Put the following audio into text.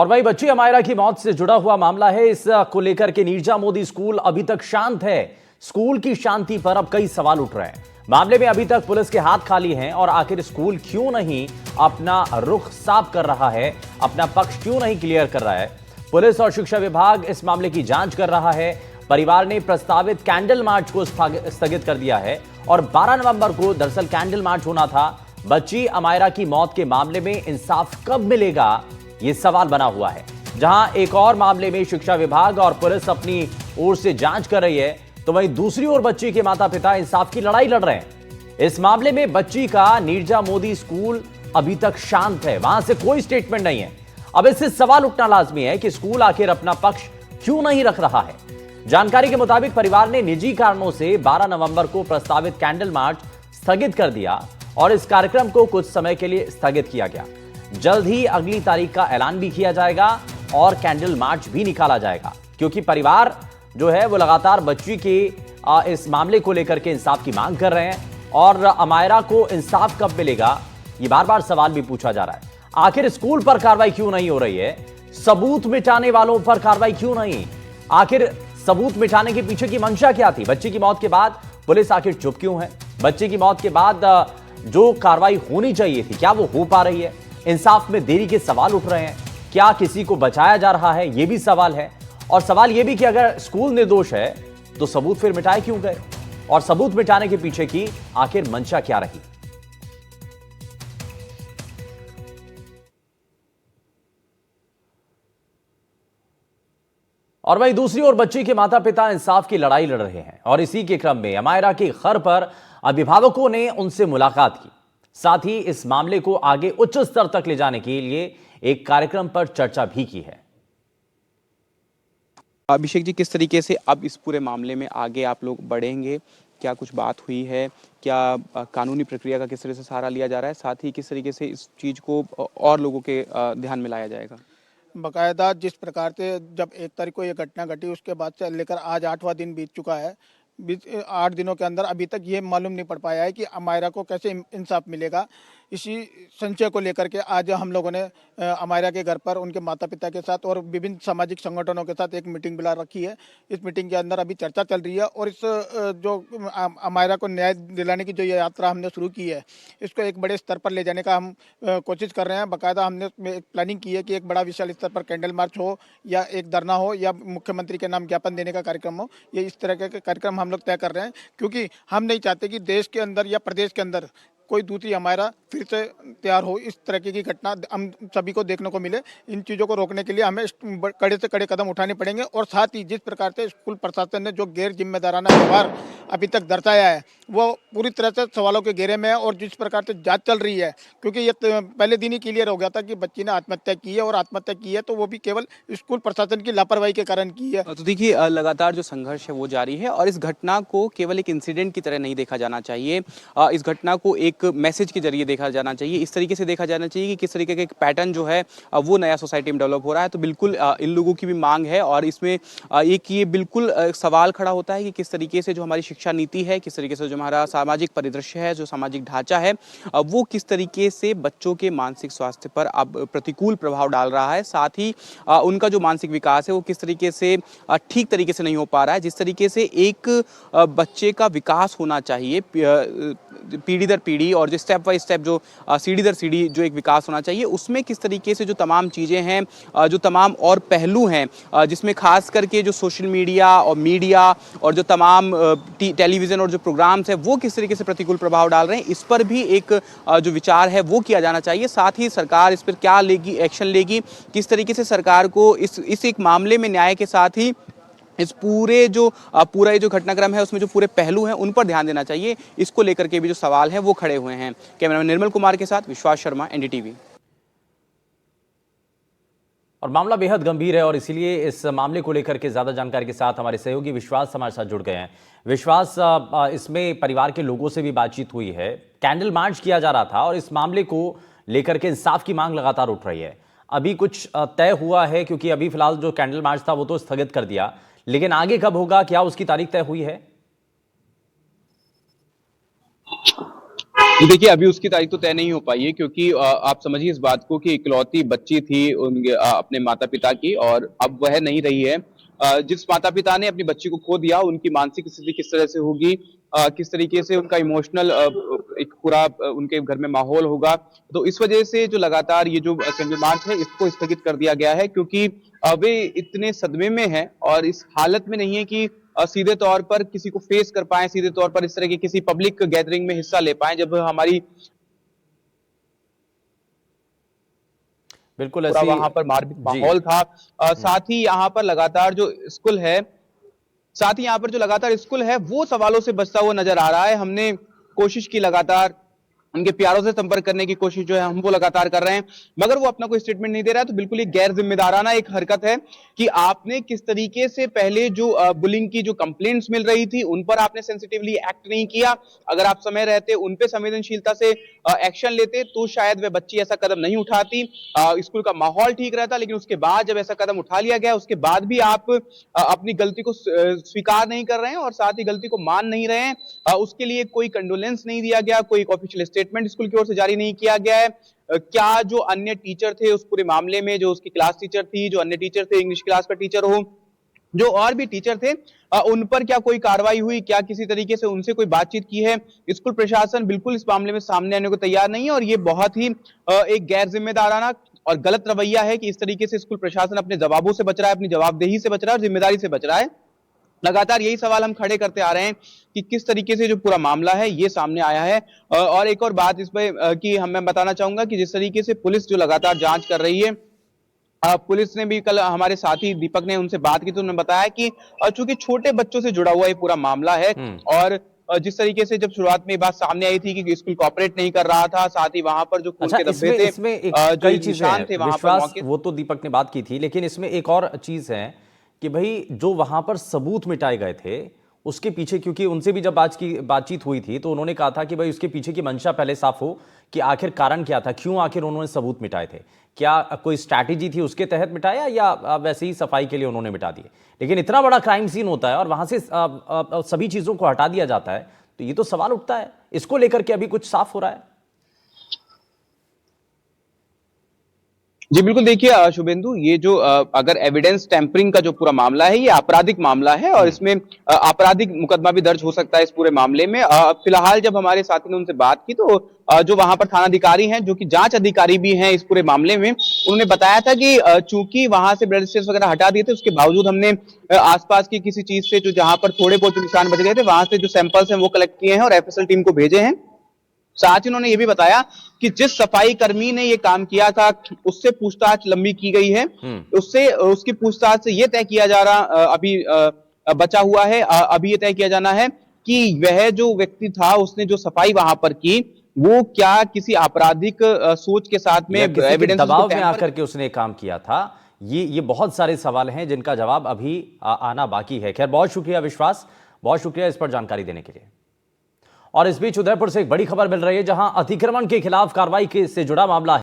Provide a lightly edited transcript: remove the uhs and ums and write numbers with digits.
और वही बच्ची अमायरा की मौत से जुड़ा हुआ मामला है। इस को लेकर के नीरजा मोदी स्कूल अभी तक शांत है। स्कूल की शांति पर अब कई सवाल उठ रहे हैं। मामले में अभी तक पुलिस के हाथ खाली हैं और आखिर स्कूल क्यों नहीं अपना रुख साफ कर रहा है, अपना पक्ष क्यों नहीं क्लियर कर रहा है। पुलिस और शिक्षा विभाग इस मामले की जांच कर रहा है। परिवार ने प्रस्तावित कैंडल मार्च को स्थगित कर दिया है और 12 नवंबर को दरअसल कैंडल मार्च होना था। बच्ची अमायरा की मौत के मामले में इंसाफ कब मिलेगा, यह सवाल बना हुआ है। जहां एक और मामले में शिक्षा विभाग और पुलिस अपनी ओर से जांच कर रही है, तो वहीं दूसरी ओर बच्ची के माता पिता इंसाफ की लड़ाई लड़ रहे हैं। इस मामले में बच्ची का नीरजा मोदी स्कूल अभी तक शांत है, वहां से कोई स्टेटमेंट नहीं है। अब इससे सवाल उठना लाजमी है कि स्कूल आखिर अपना पक्ष क्यों नहीं रख रहा है। जानकारी के मुताबिक परिवार ने निजी कारणों से 12 नवंबर को प्रस्तावित कैंडल मार्च स्थगित कर दिया और इस कार्यक्रम को कुछ समय के लिए स्थगित किया गया। जल्द ही अगली तारीख का ऐलान भी किया जाएगा और कैंडल मार्च भी निकाला जाएगा, क्योंकि परिवार जो है वो लगातार बच्ची के इस मामले को लेकर के इंसाफ की मांग कर रहे हैं और अमायरा को इंसाफ कब मिलेगा, ये बार बार सवाल भी पूछा जा रहा है। आखिर स्कूल पर कार्रवाई क्यों नहीं हो रही है, सबूत मिटाने वालों पर कार्रवाई क्यों नहीं, आखिर सबूत मिटाने के पीछे की मंशा क्या थी। बच्ची की मौत के बाद पुलिस आखिर चुप क्यों है, बच्चे की मौत के बाद जो कार्रवाई होनी चाहिए थी क्या वो हो पा रही है। इंसाफ में देरी के सवाल उठ रहे हैं। क्या किसी को बचाया जा रहा है, यह भी सवाल है। और सवाल यह भी कि अगर स्कूल निर्दोष है तो सबूत फिर मिटाए क्यों गए, और सबूत मिटाने के पीछे की आखिर मंशा क्या रही। और वहीं दूसरी ओर बच्ची के माता पिता इंसाफ की लड़ाई लड़ रहे हैं और इसी के क्रम में अमायरा के घर पर अभिभावकों ने उनसे मुलाकात की। साथ ही इस मामले को आगे उच्च स्तर तक ले जाने के लिए एक कार्यक्रम पर चर्चा भी की है। अभिषेक जी, किस तरीके से अब इस पूरे मामले में आगे आप लोग बढ़ेंगे, क्या कुछ बात हुई है, क्या कानूनी प्रक्रिया का किस तरह से सहारा लिया जा रहा है, साथ ही किस तरीके से इस चीज़ को और लोगों के ध्यान में लाया जाएगा। बाकायदा जिस प्रकार से जब 1 तारीख को ये घटना घटी उसके बाद से लेकर आज 8वां दिन बीत चुका है। 8 दिनों के अंदर अभी तक ये मालूम नहीं पड़ पाया है कि अमायरा को कैसे इंसाफ मिलेगा। इसी संशय को लेकर के आज हम लोगों ने अमायरा के घर पर उनके माता पिता के साथ और विभिन्न सामाजिक संगठनों के साथ एक मीटिंग बुला रखी है। इस मीटिंग के अंदर अभी चर्चा चल रही है और इस जो अमायरा को न्याय दिलाने की जो ये यात्रा हमने शुरू की है, इसको एक बड़े स्तर पर ले जाने का हम कोशिश कर रहे हैं। बाकायदा हमने एक प्लानिंग की है कि एक बड़ा विशाल स्तर पर कैंडल मार्च हो या एक धरना हो या मुख्यमंत्री के नाम ज्ञापन देने का कार्यक्रम हो। ये इस तरह के कार्यक्रम हम लोग तय कर रहे हैं, क्योंकि हम नहीं चाहते कि देश के अंदर या प्रदेश के अंदर कोई दूसरी अमायरा फिर से तैयार हो। इस तरह की घटना हम सभी को देखने को मिले। इन चीज़ों को रोकने के लिए हमें कड़े से कड़े कदम उठाने पड़ेंगे और साथ ही जिस प्रकार से स्कूल प्रशासन ने जो गैर जिम्मेदाराना व्यवहार अभी तक दर्शाया है वो पूरी तरह से सवालों के घेरे में है। और जिस प्रकार से जांच चल रही है, क्योंकि ये पहले दिन ही क्लियर हो गया था कि बच्ची ने आत्महत्या की है और आत्महत्या की है तो वो भी केवल स्कूल प्रशासन की लापरवाही के कारण की है। तो देखिए, लगातार जो संघर्ष है वो जारी है और इस घटना को केवल एक इंसिडेंट की तरह नहीं देखा जाना चाहिए। इस घटना को एक मैसेज के जरिए देखा जाना चाहिए। इस तरीके से देखा जाना चाहिए कि किस तरीके का एक पैटर्न जो है वो नया सोसाइटी में डेवलप हो रहा है। तो बिल्कुल इन लोगों की भी मांग है और इसमें एक ये बिल्कुल सवाल खड़ा होता है कि किस तरीके से जो हमारी शिक्षा नीति है, किस तरीके से जो हमारा सामाजिक परिदृश्य है, जो सामाजिक ढांचा है, वो किस तरीके से बच्चों के मानसिक स्वास्थ्य पर अब प्रतिकूल प्रभाव डाल रहा है। साथ ही उनका जो मानसिक विकास है वो किस तरीके से ठीक तरीके से नहीं हो पा रहा है। जिस तरीके से एक बच्चे का विकास होना चाहिए पीढ़ी दर पीढ़ी और जो स्टेप बाय स्टेप जो सीढ़ी दर सीढ़ी जो एक विकास होना चाहिए, उसमें किस तरीके से जो तमाम चीज़ें हैं, जो तमाम और पहलू हैं, जिसमें खास करके जो सोशल मीडिया और जो तमाम टेलीविज़न और जो प्रोग्राम्स हैं वो किस तरीके से प्रतिकूल प्रभाव डाल रहे हैं, इस पर भी एक जो विचार है वो किया जाना चाहिए। साथ ही सरकार इस पर क्या लेगी, एक्शन लेगी, किस तरीके से सरकार को इस एक मामले में न्याय के साथ ही इस पूरा ये जो घटनाक्रम है उसमें जो पूरे पहलू हैं उन पर ध्यान देना चाहिए। इसको लेकर के भी जो सवाल हैं वो खड़े हुए हैं। कैमरामैन निर्मल कुमार के साथ विश्वास शर्मा, एनडीटीवी। और मामला बेहद गंभीर है और इसीलिए इस मामले को लेकर के ज्यादा जानकारी के साथ हमारे सहयोगी विश्वास हमारे साथ जुड़ गए हैं। विश्वास, इसमें परिवार के लोगों से भी बातचीत हुई है, कैंडल मार्च किया जा रहा था और इस मामले को लेकर के इंसाफ की मांग लगातार उठ रही है। अभी कुछ तय हुआ है, क्योंकि अभी फिलहाल जो कैंडल मार्च था वो तो स्थगित कर दिया, लेकिन आगे कब होगा, क्या उसकी तारीख तय हुई है? जी देखिए, अभी उसकी तारीख तो तय नहीं हो पाई है क्योंकि आप समझिए इस बात को कि इकलौती बच्ची थी उनके अपने माता-पिता की और अब वह नहीं रही है। जिस माता-पिता ने अपनी बच्ची को खो दिया, उनकी मानसिक स्थिति किस तरह से होगी, किस तरीके से उनका इमोशनल एक पूरा उनके घर में माहौल होगा। तो इस वजह से जो लगातार ये जो असेंबली मार्च है, इसको स्थगित कर दिया गया है क्योंकि वे इतने सदमे में हैं और इस हालत में नहीं है कि सीधे तौर पर किसी को फेस कर पाएँ, सीधे तौर पर इस तरह की किसी पब्लिक गैदरिंग में हिस्सा ले पाएँ, जब हमारी बिल्कुल पूरा ऐसी वहाँ पर मार्मिक जी। माहौल था। साथ ही यहाँ पर लगातार जो स्कूल है साथ ही यहाँ पर जो लगातार स्कूल है, वो सवालों से बचता हुआ नज़र आ रहा है। हमने कोशिश की लगातार उनके प्यारों से संपर्क करने की कोशिश जो है हम वो लगातार कर रहे हैं, मगर वो अपना कोई स्टेटमेंट नहीं दे रहा है। तो बिल्कुल ये गैर ज़िम्मेदाराना एक हरकत है कि आपने किस तरीके से पहले जो बुलिंग की जो कंप्लेंट्स मिल रही थी, उन पर आपने सेंसिटिवली एक्ट नहीं किया। अगर आप समय रहते उन पे संवेदनशीलता से एक्शन लेते, तो शायद वह बच्ची ऐसा कदम नहीं उठाती। स्कूल का माहौल ठीक रहता, लेकिन उसके बाद जब ऐसा कदम उठा लिया गया, उसके बाद भी आप अपनी गलती को स्वीकार नहीं कर रहे हैं और साथ ही गलती को मान नहीं रहे हैं। उसके लिए कोई कंडोलेंस नहीं दिया गया, कोई ऑफिशियल स्टेटमेंट स्कूल की ओर से जारी नहीं किया गया है। क्या जो अन्य टीचर थे उस पूरे मामले में, जो उसकी क्लास टीचर थी, जो अन्य टीचर थे, इंग्लिश क्लास का टीचर हो, जो और भी टीचर थे, उन पर क्या कोई कार्रवाई हुई, क्या किसी तरीके से उनसे कोई बातचीत की है? स्कूल प्रशासन बिल्कुल इस मामले में सामने आने को तैयार नहीं है और ये बहुत ही एक गैर जिम्मेदाराना और गलत रवैया है कि इस तरीके से स्कूल प्रशासन अपने जवाबों से बच रहा है, अपनी जवाबदेही से बच रहा है और जिम्मेदारी से बच रहा है। लगातार यही सवाल हम खड़े करते आ रहे हैं कि किस तरीके से जो पूरा मामला है ये सामने आया है। और एक और बात इस पे कि मैं बताना चाहूंगा कि जिस तरीके से पुलिस जो लगातार जांच कर रही है, पुलिस ने भी कल हमारे साथी दीपक ने उनसे बात की तो उन्होंने बताया कि चूंकि छोटे बच्चों से जुड़ा हुआ ये पूरा मामला है और जिस तरीके से जब शुरुआत में ये बात सामने आई थी कि स्कूल कोऑपरेट नहीं कर रहा था, साथ ही वहां पर जो खून अच्छा, के धब्बे इसमें थे, इसमें एक जो कई चीजें निशान हैं थे वहां पर विश्वास, मौके। वो तो दीपक ने बात की थी, लेकिन इसमें एक और चीज है कि भाई जो वहां पर सबूत मिटाए गए थे उसके पीछे, क्योंकि उनसे भी जब बातचीत हुई थी तो उन्होंने कहा था कि भाई उसके पीछे की मंशा पहले साफ हो कि आखिर कारण क्या था, क्यों आखिर उन्होंने सबूत मिटाए थे, क्या कोई स्ट्रैटेजी थी उसके तहत मिटाया या वैसे ही सफाई के लिए उन्होंने मिटा दिए। लेकिन इतना बड़ा क्राइम सीन होता है और वहां से सभी चीजों को हटा दिया जाता है, तो ये तो सवाल उठता है इसको लेकर के अभी कुछ साफ हो रहा है? जी बिल्कुल, देखिए शुभेंदु, ये जो अगर एविडेंस टैंपरिंग का जो पूरा मामला है, ये आपराधिक मामला है और इसमें आपराधिक मुकदमा भी दर्ज हो सकता है इस पूरे मामले में। फिलहाल जब हमारे साथी ने उनसे बात की तो जो वहां पर थाना अधिकारी हैं, जो कि जांच अधिकारी भी हैं इस पूरे मामले में, उन्होंने बताया था कि चूंकि वहां से ब्लड स्टेल्स वगैरह हटा दिए थे, उसके बावजूद हमने आसपास की किसी चीज से जो जहां पर थोड़े बहुत निशान बच गए थे, वहां से जो सैंपल्स हैं वो कलेक्ट किए हैं और एफएसएल टीम को भेजे हैं। साथ ही उन्होंने ये भी बताया कि जिस सफाई कर्मी ने ये काम किया था उससे पूछताछ लंबी की गई है, उससे उसकी पूछताछ से ये तय किया जा रहा अभी बचा हुआ है, अभी ये तय किया जाना है कि वह जो व्यक्ति था उसने जो सफाई वहां पर की वो क्या किसी आपराधिक सोच के साथ में या किसी के एविडेंस दबाव में आकर के उसने काम किया था, ये बहुत सारे सवाल हैं जिनका जवाब अभी आना बाकी है। खैर, बहुत शुक्रिया विश्वास, बहुत शुक्रिया इस पर जानकारी देने के लिए। और इस बीच उदयपुर से एक बड़ी खबर मिल रही है जहां अतिक्रमण के खिलाफ कार्रवाई से जुड़ा मामला है।